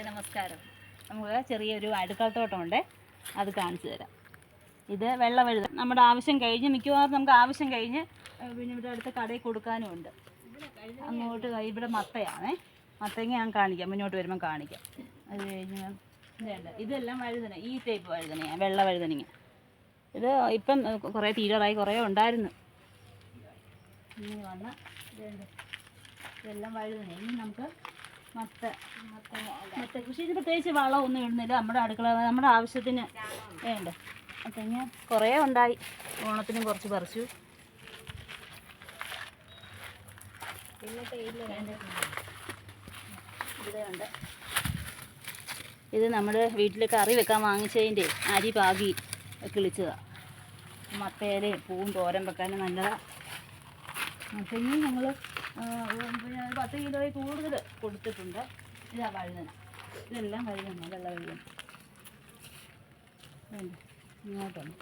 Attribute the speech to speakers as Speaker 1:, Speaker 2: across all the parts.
Speaker 1: നമസ്കാരം. നമുക്ക് ചെറിയൊരു അടുക്കളത്തോട്ടമുണ്ട്, അത് കാണിച്ചു തരാം. ഇത് വെള്ളവഴുത. നമ്മുടെ ആവശ്യം കഴിഞ്ഞ് മിക്കവാറും നമുക്ക് ആവശ്യം കഴിഞ്ഞ് പിന്നെ ഇവിടെ അടുത്ത കടയിൽ കൊടുക്കാനും ഉണ്ട്. അങ്ങോട്ട് ഇവിടെ മത്തയാണേ, മത്തങ്ങ ഞാൻ കാണിക്കാം, മുന്നോട്ട് വരുമ്പം കാണിക്കാം. അത് കഴിഞ്ഞ് ഇതെല്ലാം വഴുതന, ഈ ടൈപ്പ് വഴുതനയാണ്, വെള്ള വഴുതനങ്ങ. ഇത് ഇപ്പം കുറേ തീരാറായി, കുറേ ഉണ്ടായിരുന്നു. ഇങ്ങനെ വന്ന ഇതെല്ലാം വഴുതന. ഇനി നമുക്ക് മത്ത കൃഷി. ഇത് പ്രത്യേകിച്ച് വളമൊന്നും ഇടുന്നില്ല, നമ്മുടെ അടുക്കള നമ്മുടെ ആവശ്യത്തിന് വേണ്ട. മത്തങ്ങ കുറേ ഉണ്ടായി, ഓണത്തിനും കുറച്ച് പറിച്ചു. ഇവിടെയുണ്ട്. ഇത് നമ്മൾ വീട്ടിൽ കറി വെക്കാൻ വാങ്ങിച്ചതിൻ്റെ അരി പാകി കിളിച്ചതാണ്. മത്തയിലയും പൂവും തോരൻ വെക്കാനും നല്ലതാണ്. മത്തങ്ങ ഞങ്ങൾ 10 കിലോയിൽ കൂടുതൽ കൊടുത്തിട്ടുണ്ട്. ഇതാ വഴുതന, ഇതെല്ലാം വഴുതന, വെള്ള വഴുതന. ഇങ്ങോട്ടുണ്ട്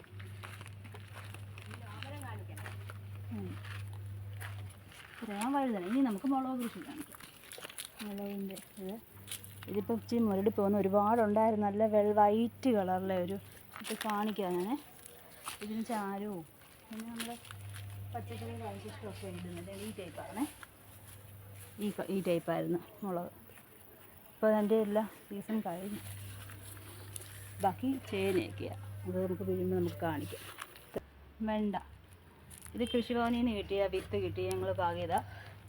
Speaker 1: കുറയാൻ വഴുതന. ഇനി നമുക്ക് മുളക് കൃഷി കാണിക്കാം. മുളകിൻ്റെ ഇതിപ്പോൾ ഇച്ചിരി മുരടി പോകുന്ന ഒരുപാടുണ്ടായിരുന്നു. നല്ല വൈറ്റ് കളറിലെ ഇത് കാണിക്കാം ഞാൻ. ഇതിന് ചാരവും പിന്നെ നമ്മുടെ പച്ചക്കറി അവശിഷ്ടമൊക്കെ ഇടുന്നത് ഈ ടൈപ്പാണ്. ഈ ടൈപ്പായിരുന്നു മുളക്. ഇപ്പോൾ അതിൻ്റെ എല്ലാ സീസൺ കഴിഞ്ഞു. ബാക്കി ചേനയൊക്കെയാണ്, അത് നമുക്ക് വീഴുമ്പോൾ നമുക്ക് കാണിക്കാം. വെണ്ട, ഇത് കൃഷിഭവനിൽ നിന്ന് കിട്ടിയ വിത്ത് കിട്ടി, ഞങ്ങൾ പാകിയതാണ്.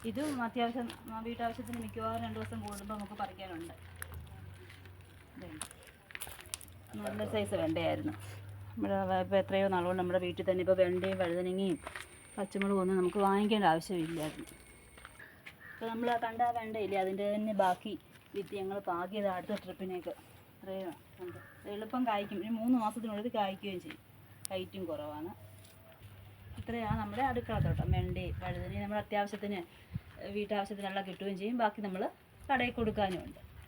Speaker 1: ഇതും അത്യാവശ്യം വീട്ടാവശ്യത്തിന് മിക്കവാറും 2 ദിവസം കൂടുമ്പോൾ നമുക്ക് പറിക്കാനുണ്ട്. നല്ല സൈസ് വെണ്ടയായിരുന്നു. നമ്മുടെ ഇപ്പോൾ എത്രയോ നാളുകൊണ്ട് നമ്മുടെ വീട്ടിൽ തന്നെ ഇപ്പോൾ വെണ്ടയും വഴുതനങ്ങയും പച്ചമുളകും ഒന്നും നമുക്ക് വാങ്ങിക്കേണ്ട ആവശ്യമില്ലായിരുന്നു. ഇപ്പോൾ നമ്മൾ കണ്ട വെണ്ടയില്ലേ, അതിൻ്റെ തന്നെ ബാക്കി വിത്ത് ഞങ്ങൾ പാകിയത് അടുത്ത ട്രിപ്പിനേക്ക്. ഇത്രയും ഉണ്ട്. എളുപ്പം കായ്ക്കും, 3 മാസത്തിനുള്ളിൽ കായ്ക്കുകയും ചെയ്യും. ഹൈറ്റും കുറവാണ്. ഇത്രയാണ് നമ്മുടെ അടുക്കളത്തോട്ടം. വെണ്ടയും വഴുതനയും നമ്മുടെ അത്യാവശ്യത്തിന് വീട്ടാവശ്യത്തിനെല്ലാം കിട്ടുകയും ചെയ്യും. ബാക്കി നമ്മൾ കടയിൽ കൊടുക്കാനും ഉണ്ട്.